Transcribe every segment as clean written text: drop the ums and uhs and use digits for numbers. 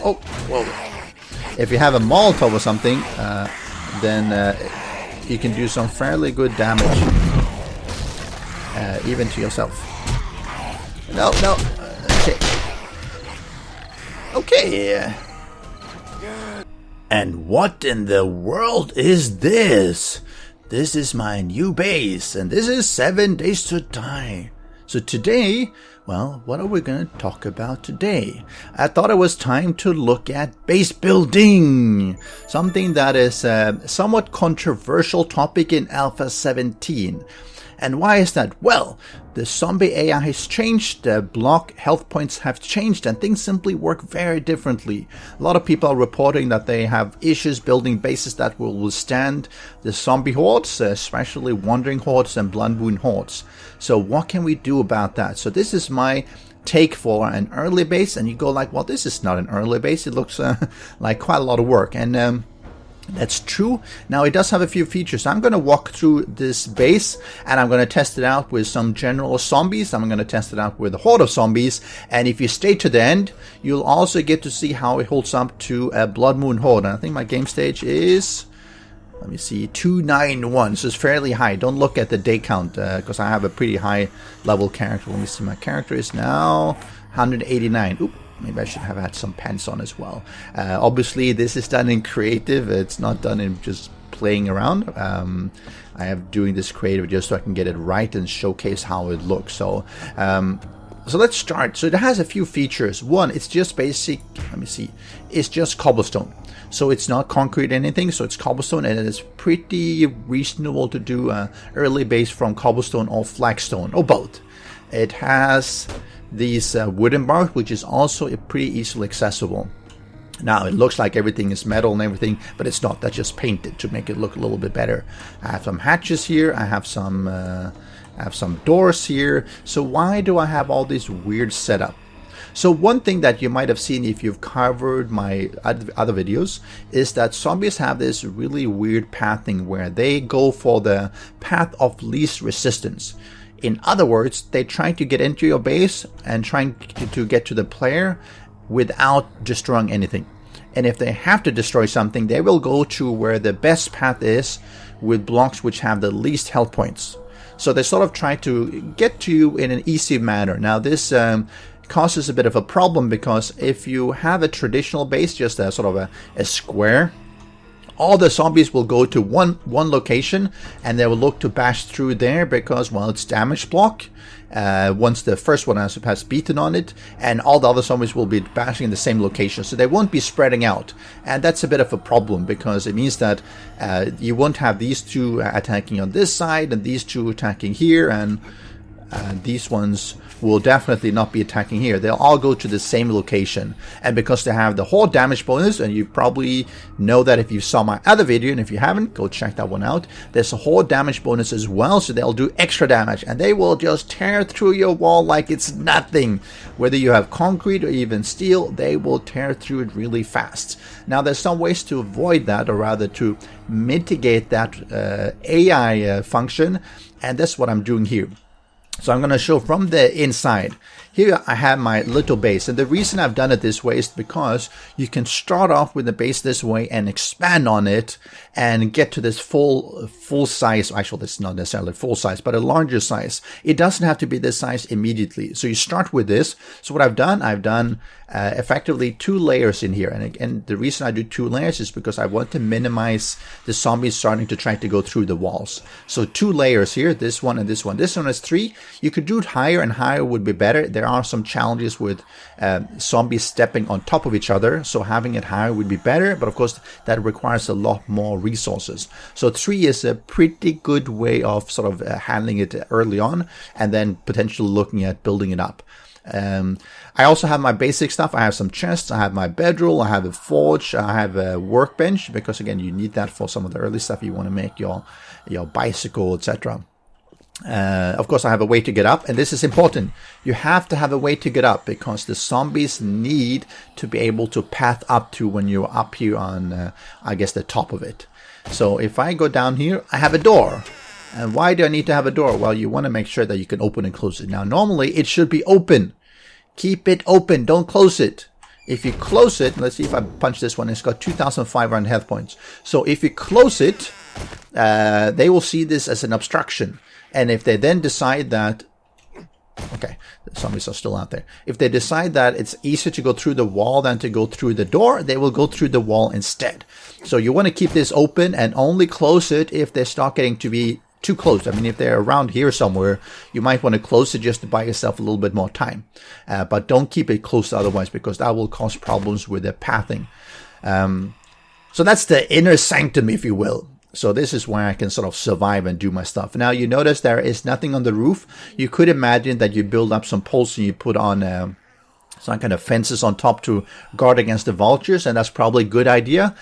Oh, whoa. If you have a Molotov or something, then you can do some fairly good damage, even to yourself. No. Okay. Okay. And what in the world is this? This is my new base, and this is 7 Days to Die. So today, well, what are we going to talk about today? I thought it was time to look at base building, something that is a somewhat controversial topic in Alpha 17. And why is that? Well, the zombie AI has changed, the block health points have changed, and things simply work very differently. A lot of people are reporting that they have issues building bases that will withstand the zombie hordes, especially wandering hordes and blood moon hordes. So what can we do about that? So this is my take for an early base, and you go like, well, this is not an early base. It looks like quite a lot of work, and that's true. Now it does have a few features. I'm going to walk through this base and I'm going to test it out with some general zombies. I'm going to test it out with a horde of zombies. And if you stay to the end, you'll also get to see how it holds up to a Blood Moon horde. And I think my game stage is, let me see, 291. So it's fairly high. Don't look at the day count because I have a pretty high level character. Let me see. My character is now 189. Oop. Maybe I should have had some pants on as well. Obviously, this is done in creative. It's not done in just playing around. I have doing this creative just so I can get it right and showcase how it looks. So let's start. So it has a few features. One, it's just basic. Let me see. It's just cobblestone. So it's not concrete or anything. So it's cobblestone, and it is pretty reasonable to do an early base from cobblestone or flagstone or both. It has these wooden bars, which is also pretty easily accessible. Now it looks like everything is metal and everything, but it's not. That's just painted to make it look a little bit better. I have some hatches here. I have some doors here. So why do I have all this weird setup? So one thing that you might have seen if you've covered my other videos is that zombies have this really weird pathing where they go for the path of least resistance. In other words, they try to get into your base and trying to get to the player without destroying anything. And if they have to destroy something, they will go to where the best path is with blocks which have the least health points. So they sort of try to get to you in an easy manner. Now this causes a bit of a problem because if you have a traditional base, just a sort of a square, all the zombies will go to one location and they will look to bash through there because, well, it's damage block once the first one has beaten on it, and all the other zombies will be bashing in the same location, so they won't be spreading out. And that's a bit of a problem because it means that you won't have these two attacking on this side and these two attacking here, and these ones will definitely not be attacking here. They'll all go to the same location. And because they have the whole damage bonus, and you probably know that if you saw my other video, and if you haven't, go check that one out. There's a whole damage bonus as well, so they'll do extra damage, and they will just tear through your wall like it's nothing. Whether you have concrete or even steel, they will tear through it really fast. Now there's some ways to avoid that, or rather to mitigate that AI function, and that's what I'm doing here. So I'm going to show from the inside. Here I have my little base, and the reason I've done it this way is because you can start off with the base this way and expand on it and get to this full size. Actually, it's not necessarily full size, but a larger size. It doesn't have to be this size immediately. So you start with this. So what I've done effectively 2 layers in here, and the reason I do 2 layers is because I want to minimize the zombies starting to try to go through the walls. So 2 layers here, this one and this one. This one is 3. You could do it higher, and higher would be better. There are some challenges with zombies stepping on top of each other, so having it higher would be better, but of course that requires a lot more resources. So 3 is a pretty good way of sort of handling it early on, and then potentially looking at building it up. I also have my basic stuff. I have some chests, I have my bedroll, I have a forge, I have a workbench, because again you need that for some of the early stuff you want to make, your bicycle, etc. Of course I have a way to get up, and this is important. You have to have a way to get up because the zombies need to be able to path up to when you're up here on I guess the top of it. So if I go down here, I have a door. And why do I need to have a door? Well, you want to make sure that you can open and close it. Now, normally it should be open. Keep it open. Don't close it. if you close it, let's see if I punch this one, it's got 2,500 health points. So if you close it, they will see this as an obstruction. And if they then decide that, okay, the zombies are still out there. If they decide that it's easier to go through the wall than to go through the door, they will go through the wall instead. So you want to keep this open and only close it if they start getting to be too close. I mean, if they're around here somewhere, you might want to close it just to buy yourself a little bit more time. But don't keep it closed otherwise, because that will cause problems with the pathing. So that's the inner sanctum, if you will. So this is where I can sort of survive and do my stuff. Now you notice there is nothing on the roof. You could imagine that you build up some poles and you put on some kind of fences on top to guard against the vultures, and that's probably a good idea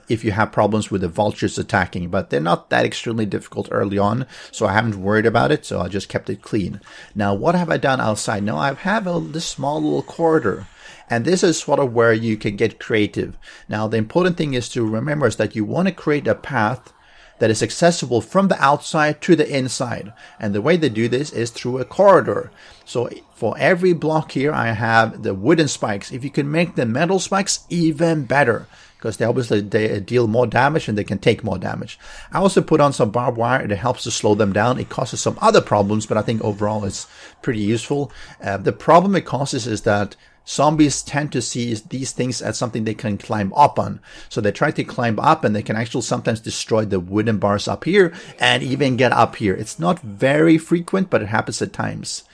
if you have problems with the vultures attacking. But they're not that extremely difficult early on, so I haven't worried about it, so I just kept it clean. Now what have I done outside? Now I have this small little corridor. And this is sort of where you can get creative. Now, the important thing is to remember is that you want to create a path that is accessible from the outside to the inside. And the way they do this is through a corridor. So for every block here, I have the wooden spikes. If you can make the metal spikes, even better, because they deal more damage and they can take more damage. I also put on some barbed wire. It helps to slow them down. It causes some other problems, but I think overall it's pretty useful. The problem it causes is that zombies tend to see these things as something they can climb up on. So they try to climb up, and they can actually sometimes destroy the wooden bars up here and even get up here. It's not very frequent, but it happens at times.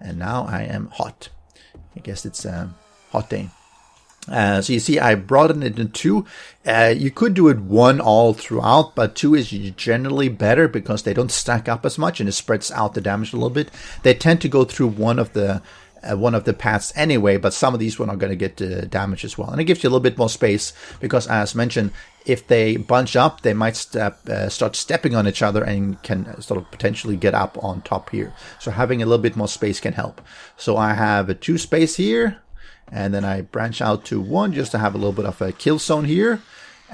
And now I am hot. I guess it's a hot day. So you see, I broadened it into 2. You could do it 1 all throughout, but 2 is generally better because they don't stack up as much and it spreads out the damage a little bit. They tend to go through one of the paths anyway, but some of these one are going to get damage as well. And it gives you a little bit more space because, as mentioned, if they bunch up, they might start stepping on each other and can sort of potentially get up on top here. So having a little bit more space can help. So I have a 2 space here, and then I branch out to 1 just to have a little bit of a kill zone here.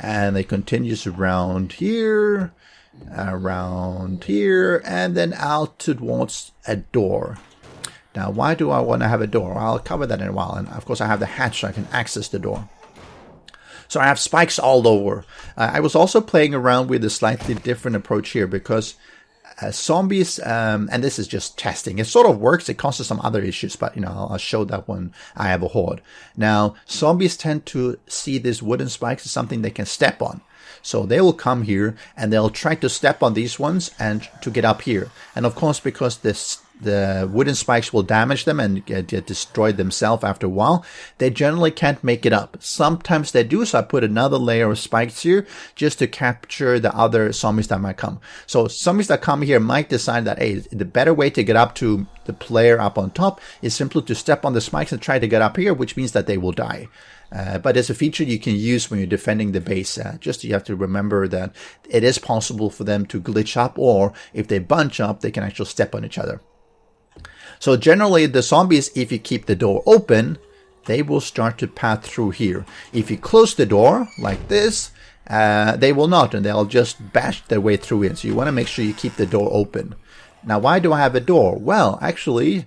And it continues around here, and then out towards a door. Now, why do I want to have a door? I'll cover that in a while. And of course, I have the hatch so I can access the door. So I have spikes all over. I was also playing around with a slightly different approach here because zombies, and this is just testing. It sort of works. It causes some other issues, but I'll show that when I have a horde. Now, zombies tend to see these wooden spikes as something they can step on. So they will come here and they'll try to step on these ones and to get up here. And of course, because the wooden spikes will damage them and get destroyed themselves after a while, they generally can't make it up. Sometimes they do, so I put another layer of spikes here just to capture the other zombies that might come. So zombies that come here might decide that, hey, the better way to get up to the player up on top is simply to step on the spikes and try to get up here, which means that they will die. But it's a feature you can use when you're defending the base. Just you have to remember that it is possible for them to glitch up, or if they bunch up, they can actually step on each other. So generally, the zombies, if you keep the door open, they will start to path through here. If you close the door like this, they will not, and they'll just bash their way through it. So you want to make sure you keep the door open. Now, why do I have a door? Well, actually,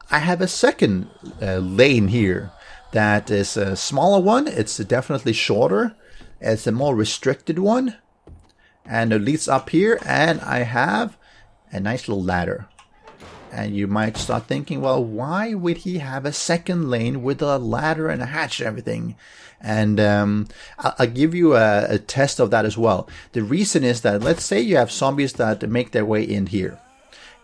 I have a second lane here that is a smaller one. It's definitely shorter. It's a more restricted one. And it leads up here, and I have a nice little ladder. And you might start thinking, well, why would he have a second lane with a ladder and a hatch and everything? And I'll give you a test of that as well. The reason is that, let's say you have zombies that make their way in here.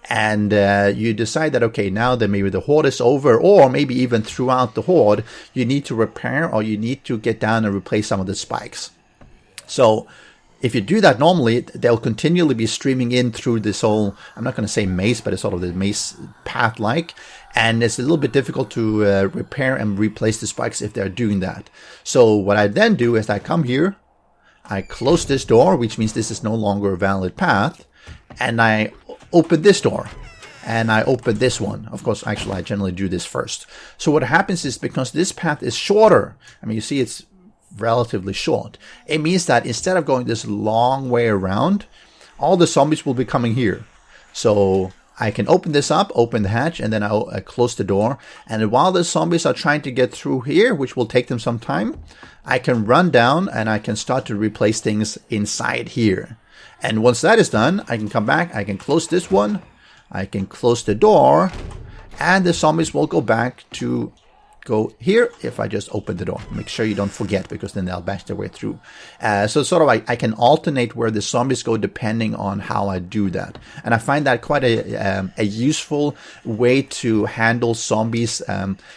And you decide that, okay, now that maybe the horde is over, or maybe even throughout the horde, you need to repair or you need to get down and replace some of the spikes. So if you do that normally, they'll continually be streaming in through this whole, I'm not going to say maze, but it's sort of the maze path-like. And it's a little bit difficult to repair and replace the spikes if they're doing that. So what I then do is I come here, I close this door, which means this is no longer a valid path. And I open this door. And I open this one. Of course, actually, I generally do this first. So what happens is, because this path is shorter, I mean, you see it's relatively short. It means that instead of going this long way around, all the zombies will be coming here. So I can open this up, open the hatch, and then I'll close the door. And while the zombies are trying to get through here, which will take them some time, I can run down and I can start to replace things inside here. And once that is done, I can come back, I can close this one, I can close the door, and the zombies will go back to go here if I just open the door. Make sure you don't forget, because then they'll bash their way through. So sort of I can alternate where the zombies go depending on how I do that. And I find that quite a useful way to handle zombies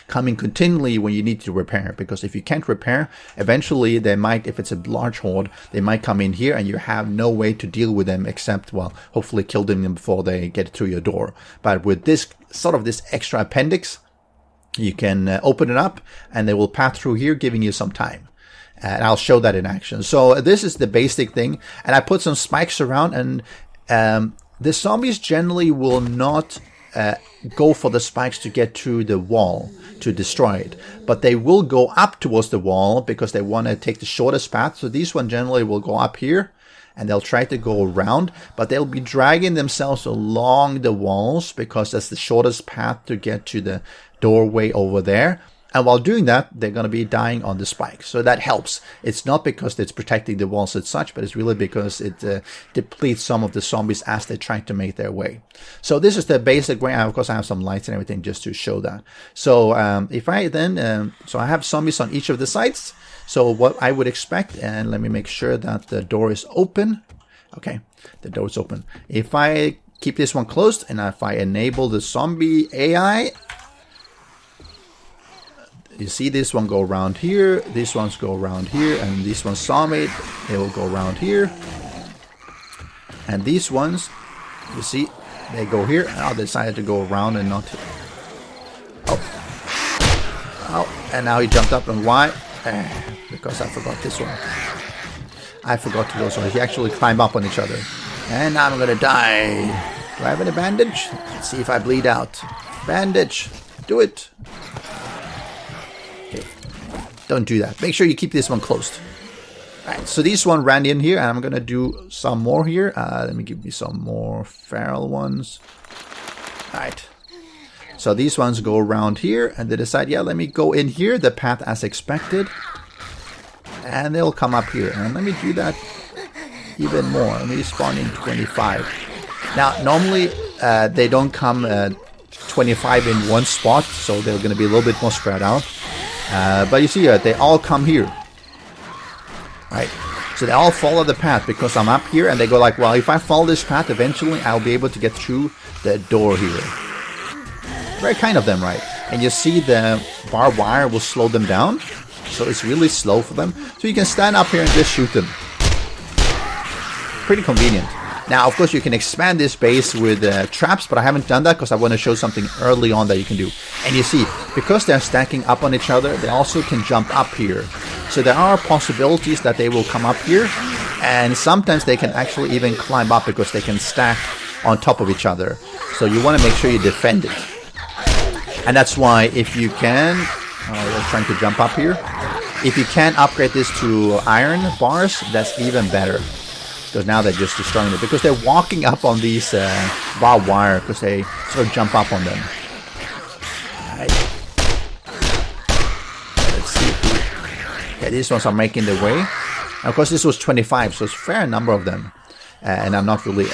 coming continually when you need to repair. Because if you can't repair, eventually they might, if it's a large horde, they might come in here and you have no way to deal with them except, well, hopefully kill them before they get through your door. But with this sort of this extra appendix, you can open it up and they will pass through here, giving you some time. And I'll show that in action. So this is the basic thing. And I put some spikes around, and the zombies generally will not go for the spikes to get through the wall to destroy it. But they will go up towards the wall because they want to take the shortest path. So these one generally will go up here, and they'll try to go around, but they'll be dragging themselves along the walls because that's the shortest path to get to the doorway over there. And while doing that, they're going to be dying on the spikes. So that helps. It's not because it's protecting the walls as such, but it's really because it depletes some of the zombies as they try to make their way. So this is the basic way. Of course, I have some lights and everything just to show that. So if I then, so I have zombies on each of the sides. So what I would expect, and let me make sure that the door is open. Okay, the door is open. If I keep this one closed, and if I enable the zombie AI, you see this one go around here, these ones go around here, and these ones zombie, they will go around here. And these ones, you see, they go here, and I decided to go around and not... Oh, and now he jumped up, and why? Because I forgot this one. I forgot to go, so he actually climb up on each other. And now I'm gonna die. Do I have any bandage? Let's see if I bleed out. Bandage. Do it. Okay. Don't do that. Make sure you keep this one closed. Alright, so this one ran in here, and I'm gonna do some more here. Let me give me some more feral ones. Alright. So these ones go around here, and they decide, yeah, let me go in here, the path as expected. And they'll come up here. And let me do that even more. Let me spawn in 25. Now, normally they don't come 25 in one spot, so they're going to be a little bit more spread out. But you see, they all come here. Right? So they all follow the path because I'm up here, and they go like, well, if I follow this path, eventually I'll be able to get through the door here. Very kind of them, right? And you see the barbed wire will slow them down. So it's really slow for them. So you can stand up here and just shoot them. Pretty convenient. Now, of course, you can expand this base with traps, but I haven't done that because I want to show something early on that you can do. And you see, because they're stacking up on each other, they also can jump up here. So there are possibilities that they will come up here. And sometimes they can actually even climb up because they can stack on top of each other. So you want to make sure you defend it. And that's why if you can, they're trying to jump up here. If you can upgrade this to iron bars, that's even better. Because now they're just destroying it. Because they're walking up on these barbed wire because they sort of jump up on them. Alright. Let's see. Okay, these ones are making their way. And of course, this was 25, so it's a fair number of them. And I'm not really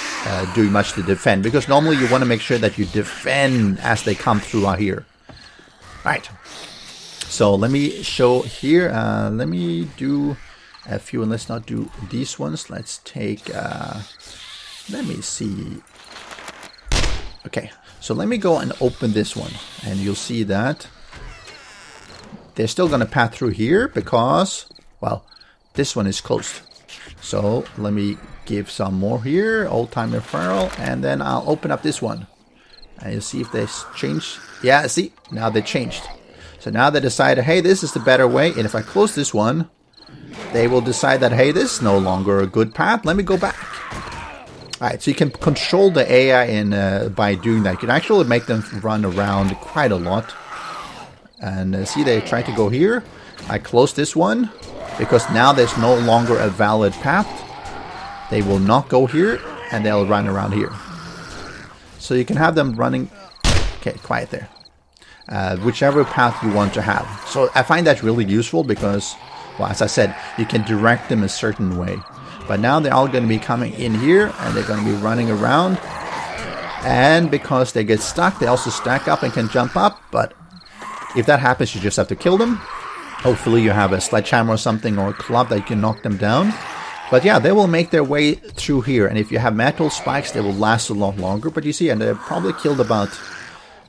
doing much to defend, because normally you want to make sure that you defend as they come through out here. Right. So let me show here. Let me do a few, and let's not do these ones. Let's take, let me see. Okay, so let me go and open this one, and you'll see that they're still going to pass through here because, well, this one is closed. So let me give some more here, old timer feral, and then I'll open up this one. And you'll see if they change. Yeah, see, now they changed. So now they decide, hey, this is the better way. And if I close this one, they will decide that, hey, this is no longer a good path. Let me go back. Alright, so you can control the AI by doing that. You can actually make them run around quite a lot. And see, they try to go here. I close this one because now there's no longer a valid path. They will not go here, and they'll run around here. So you can have them running. Okay, quiet there. Whichever path you want to have. So I find that really useful because, well, as I said, you can direct them a certain way. But now they're all going to be coming in here, and they're going to be running around. And because they get stuck, they also stack up and can jump up. But if that happens, you just have to kill them. Hopefully you have a sledgehammer or something, or a club that you can knock them down. But yeah, they will make their way through here. And if you have metal spikes, they will last a lot longer. But you see, and they've probably killed about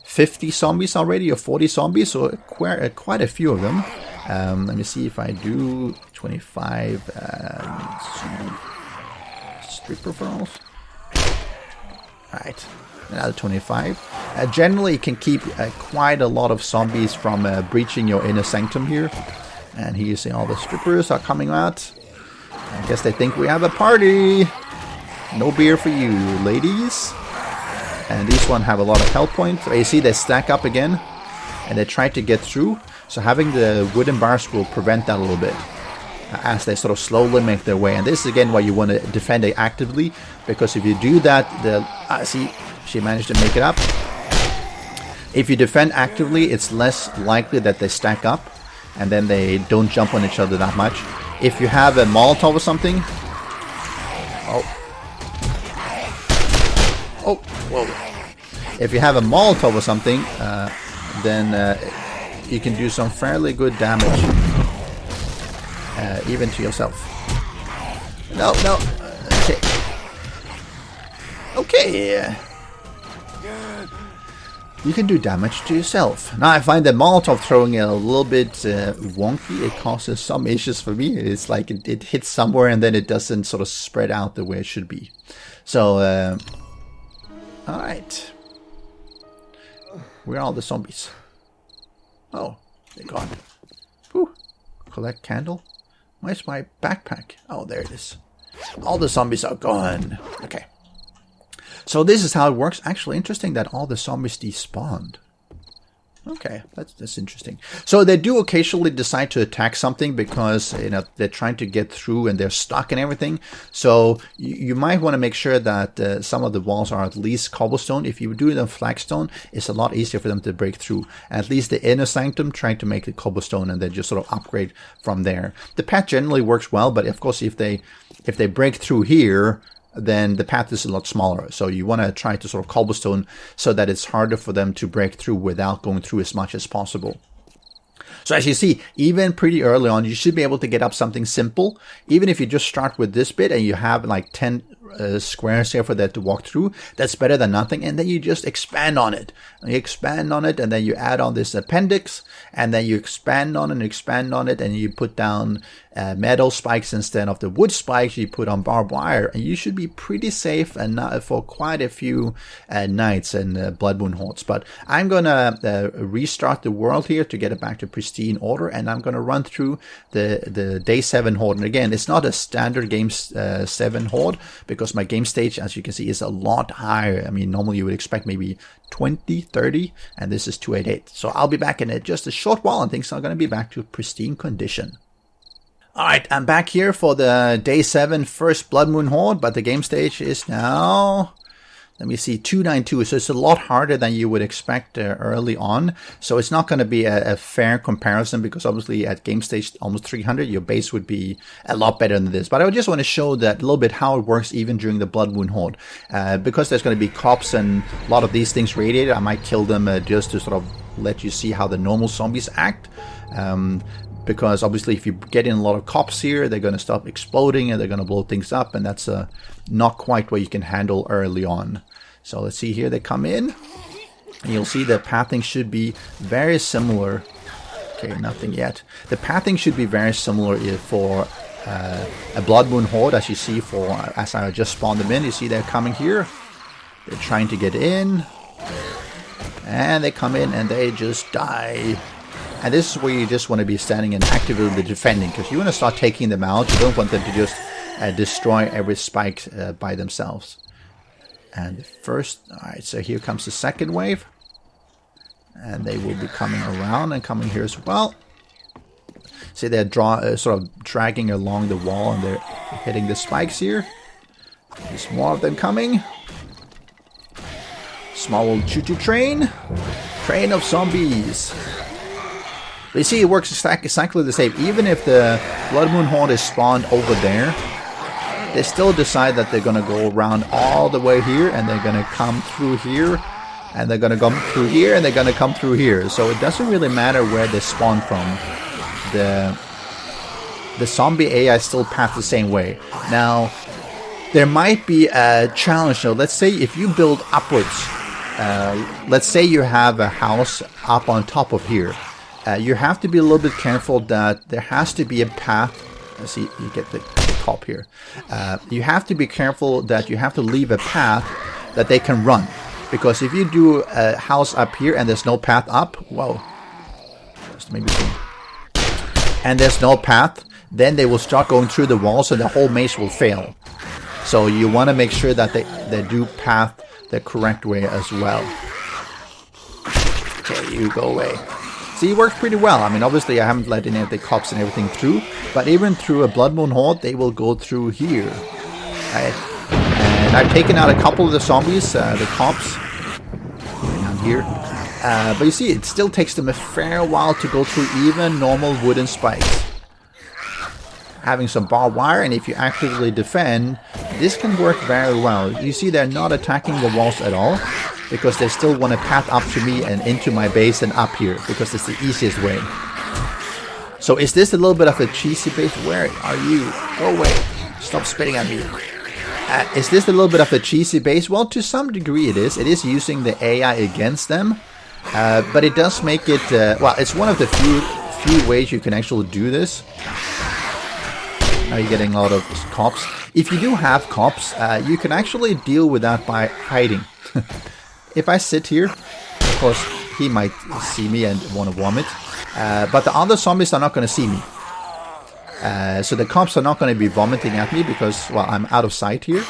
50 zombies already, or 40 zombies, so quite a few of them. Let me see if I do 25 street referrals. Alright, another 25. Generally, you can keep quite a lot of zombies from breaching your inner sanctum here. And here you see all the strippers are coming out. I guess they think we have a party. No beer for you, ladies. And these one have a lot of health points. So you see they stack up again, and they try to get through. So having the wooden bars will prevent that a little bit as they sort of slowly make their way. And this is again why you want to defend it actively, because if you do that, see, she managed to make it up. If you defend actively, it's less likely that they stack up, and then they don't jump on each other that much. If you have a Molotov or something, oh, whoa. If you have a Molotov or something, then you can do some fairly good damage, even to yourself. No, okay. Okay. You can do damage to yourself. Now I find the Molotov throwing a little bit wonky. It causes some issues for me. It's like it hits somewhere and then it doesn't sort of spread out the way it should be. So, alright. Where are all the zombies? Oh, they're gone. Whew. Collect candle. Where's my backpack? Oh, there it is. All the zombies are gone. Okay. So this is how it works. Actually, interesting that all the zombies despawned. Okay, that's interesting. So they do occasionally decide to attack something because, you know, they're trying to get through and they're stuck and everything. So you might want to make sure that some of the walls are at least cobblestone. If you do it on flagstone, it's a lot easier for them to break through. At least the inner sanctum, trying to make it cobblestone and then just sort of upgrade from there. The path generally works well, but of course if they break through here, then the path is a lot smaller. So you want to try to sort of cobblestone so that it's harder for them to break through without going through as much as possible. So as you see, even pretty early on, you should be able to get up something simple. Even if you just start with this bit and you have like 10 squares here for that to walk through, that's better than nothing. And then you just expand on it. And you expand on it, and then you add on this appendix, and then you expand on it, and you put down metal spikes instead of the wood spikes. You put on barbed wire, and you should be pretty safe and for quite a few nights and Blood Moon Hordes. But I'm gonna restart the world here to get it back to pristine order, and I'm gonna run through the day 7 horde. And again, it's not a standard game 7 horde, because my game stage, as you can see, is a lot higher. I mean, normally you would expect maybe 20, 30, and this is 288. So I'll be back in just a short while, and things are going to be back to pristine condition. Alright, I'm back here for the day 7 first Blood Moon Horde, but the game stage is now, let me see, 292. So it's a lot harder than you would expect early on. So it's not going to be a fair comparison, because obviously at game stage almost 300, your base would be a lot better than this. But I just want to show that a little bit how it works even during the Blood Moon Horde. Because there's going to be cops and a lot of these things radiated, I might kill them just to sort of let you see how the normal zombies act. Because obviously if you get in a lot of cops here, they're going to stop exploding and they're going to blow things up, and that's not quite what you can handle early on. So let's see here, they come in, and you'll see the pathing should be very similar. Okay, nothing yet. The pathing should be very similar for a Blood Moon Horde, as you see as I just spawned them in. You see they're coming here, they're trying to get in, and they come in and they just die. And this is where you just want to be standing and actively defending, because you want to start taking them out. You don't want them to just destroy every spike by themselves. And the first, alright, so here comes the second wave. And they will be coming around and coming here as well. See, they're sort of dragging along the wall, and they're hitting the spikes here. There's more of them coming. Small little choo-choo train. Train of zombies. But you see, it works exactly the same. Even if the Blood Moon Horde is spawned over there, they still decide that they're going to go around all the way here, and they're going to come through here, and they're going to come through here, and they're going to come through here. So it doesn't really matter where they spawn from. The zombie AI still path the same way. Now, there might be a challenge though. Let's say if you build upwards, let's say you have a house up on top of here. You have to be a little bit careful that there has to be a path. Let's see, you get the top here. You have to be careful that you have to leave a path that they can run. Because if you do a house up here and there's no path up, whoa, just maybe see. And there's no path, then they will start going through the walls and the whole maze will fail. So you want to make sure that they do path the correct way as well. Okay, you go away. See, it works pretty well. I mean, obviously I haven't let any of the cops and everything through, but even through a Blood Moon Horde, they will go through here. Right? And I've taken out a couple of the zombies, the cops, down here. But you see, it still takes them a fair while to go through even normal wooden spikes. Having some barbed wire, and if you actively defend, this can work very well. You see, they're not attacking the walls at all, because they still want to path up to me and into my base and up here, because it's the easiest way. So is this a little bit of a cheesy base? Where are you? Go away. Stop spitting at me. Is this a little bit of a cheesy base? Well, to some degree it is. It is using the AI against them. But it does make it... well, it's one of the few ways you can actually do this. Now you're getting a lot of cops. If you do have cops, you can actually deal with that by hiding. If I sit here, of course, he might see me and want to vomit. But the other zombies are not going to see me. So the cops are not going to be vomiting at me because, well, I'm out of sight here.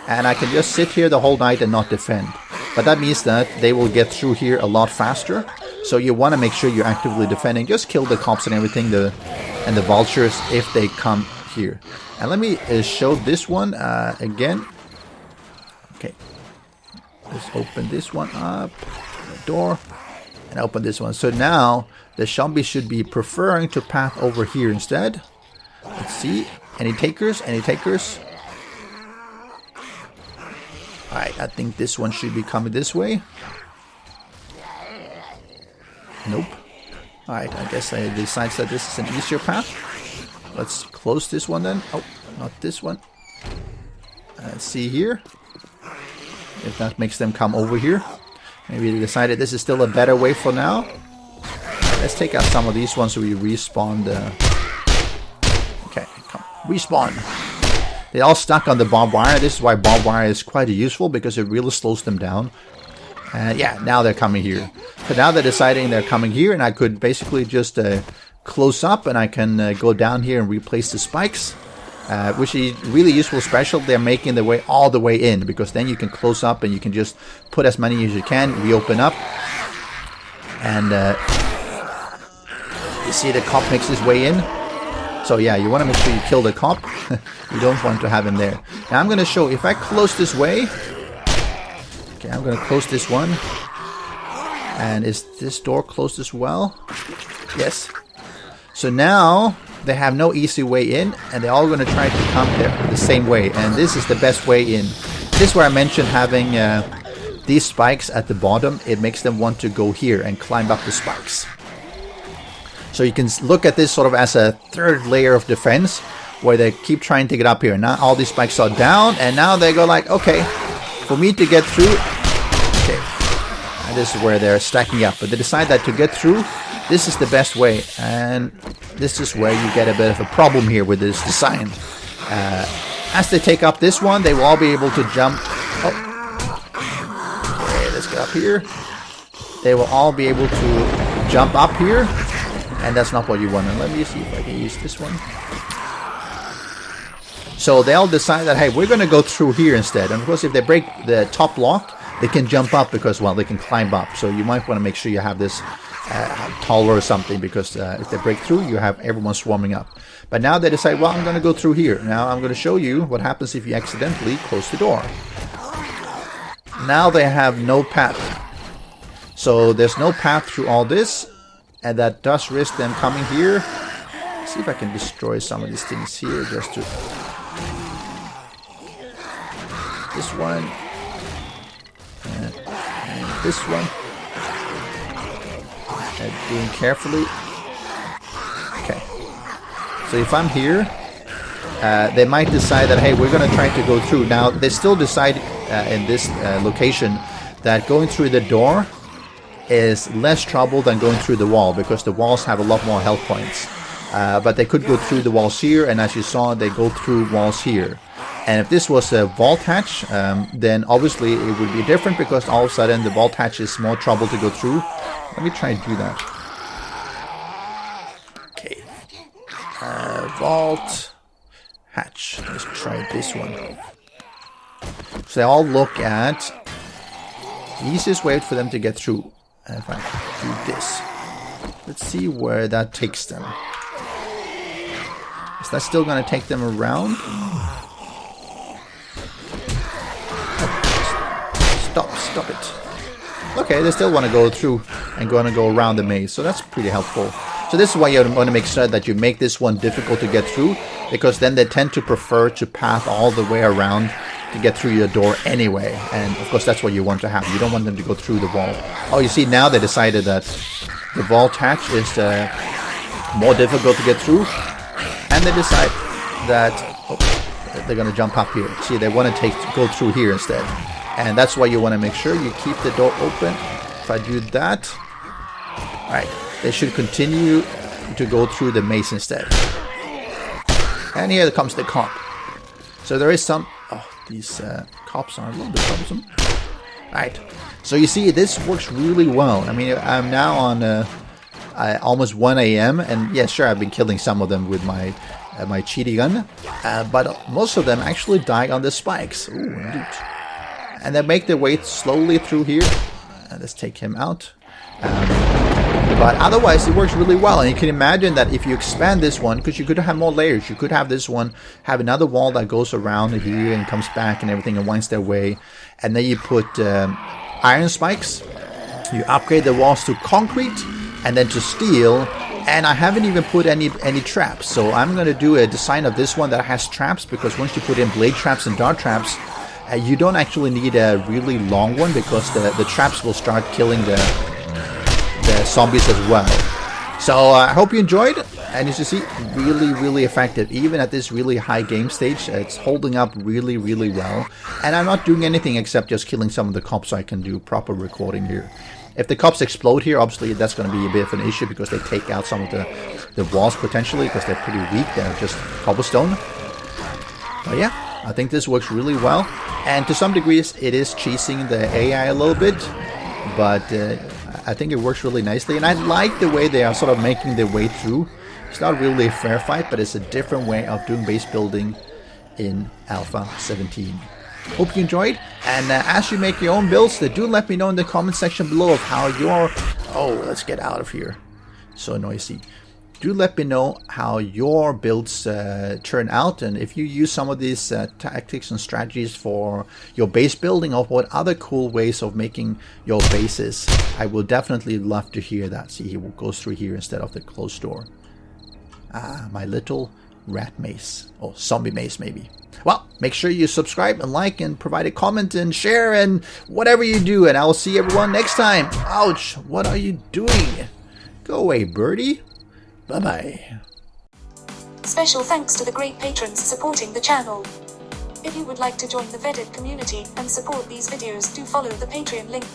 And I can just sit here the whole night and not defend. But that means that they will get through here a lot faster. So you want to make sure you're actively defending. Just kill the cops and everything, and the vultures if they come here. And let me show this one again. Okay. Let's open this one up. The door. And open this one. So now the zombie should be preferring to path over here instead. Let's see. Any takers? Any takers? Alright, I think this one should be coming this way. Nope. Alright, I guess I decide that this is an easier path. Let's close this one then. Oh, not this one. Let's see here. If that makes them come over here. Maybe they decided this is still a better way for now. Let's take out some of these ones so we respawn the... Okay, come. Respawn. They're all stuck on the barbed wire. This is why barbed wire is quite useful, because it really slows them down. Yeah, now they're coming here. So now they're deciding they're coming here, and I could basically just close up, and I can go down here and replace the spikes. Which is really useful, special. They're making their way all the way in, because then you can close up and you can just put as many as you can, reopen up. And you see the cop makes his way in. So yeah, you want to make sure you kill the cop. You don't want to have him there. Now I'm going to show, if I close this way. Okay, I'm going to close this one. And is this door closed as well? Yes. So now they have no easy way in, and they're all going to try to come there the same way. And this is the best way in. This is where I mentioned having these spikes at the bottom. It makes them want to go here and climb up the spikes. So you can look at this sort of as a third layer of defense, where they keep trying to get up here. Now all these spikes are down, and now they go like, okay, for me to get through. Okay, and this is where they're stacking up. But they decide that to get through, this is the best way. And this is where you get a bit of a problem here with this design. As they take up this one, they will all be able to jump. Oh. Okay, let's get up here. They will all be able to jump up here. And that's not what you want. And let me see if I can use this one. So they'll decide that, hey, we're going to go through here instead. And of course, if they break the top lock, they can jump up because, well, they can climb up. So you might want to make sure you have this taller or something, because if they break through, you have everyone swarming up. But now they decide, well, I'm going to go through here. Now I'm going to show you what happens if you accidentally close the door. now they have no path. So there's no path through all this, and that does risk them coming here. Let's see if I can destroy some of these things here just to... This one. And this one. And doing carefully. Okay. So if I'm here, they might decide that, hey, we're going to try to go through. Now, they still decide in this location that going through the door is less trouble than going through the wall, because the walls have a lot more health points. But they could go through the walls here, and as you saw, they go through walls here. And if this was a vault hatch, then obviously it would be different, because all of a sudden the vault hatch is more trouble to go through. Let me try and do that. Okay. Vault hatch. Let's try this one. So they all look at the easiest way for them to get through. And if I do this, let's see where that takes them. Is that still going to take them around? Stop it. Okay, they still want to go through and going to go around the maze, so that's pretty helpful. So this is why you want to make sure that you make this one difficult to get through, because then they tend to prefer to path all the way around to get through your door anyway. And of course that's what you want to have. You don't want them to go through the wall. Oh, you see, now they decided that the vault hatch is more difficult to get through, and they decide that they're going to jump up here. See, they want to go through here instead. And that's why you want to make sure you keep the door open. If I do that, right, they should continue to go through the maze instead. And here comes the cop. So there is some... Oh, these cops are a little bit troublesome. Right. So you see, this works really well. I mean, I'm now on almost 1 a.m. And yeah, sure, I've been killing some of them with my cheaty gun. But most of them actually die on the spikes. Ooh, indeed. And they make their way slowly through here. Let's take him out. But otherwise, it works really well. And you can imagine that if you expand this one, because you could have more layers, you could have this one have another wall that goes around here and comes back and everything and winds their way. And then you put iron spikes. You upgrade the walls to concrete and then to steel. And I haven't even put any traps. So I'm going to do a design of this one that has traps, because once you put in blade traps and dart traps, you don't actually need a really long one, because the traps will start killing the zombies as well. So I hope you enjoyed, and as you see, really effective. Even at this really high game stage, it's holding up really well. And I'm not doing anything except just killing some of the cops so I can do proper recording here. If the cops explode here, obviously that's going to be a bit of an issue, because they take out some of the walls potentially, because they're pretty weak. They're just cobblestone. But yeah, I think this works really well. And to some degrees, it is cheesing the AI a little bit, but I think it works really nicely. And I like the way they are sort of making their way through. It's not really a fair fight, but it's a different way of doing base building in Alpha 17. Hope you enjoyed, and as you make your own builds, do let me know in the comment section below of how your... Oh, let's get out of here. So noisy. Do let me know how your builds turn out, and if you use some of these tactics and strategies for your base building, or what other cool ways of making your bases. I will definitely love to hear that. See, he goes through here instead of the closed door. Ah, my little rat maze, or zombie maze maybe. Well, make sure you subscribe and like and provide a comment and share and whatever you do, and I will see everyone next time. Ouch, what are you doing? Go away, birdie. Bye-bye. Special thanks to the great patrons supporting the channel. If you would like to join the vetted community and support these videos, do follow the Patreon link.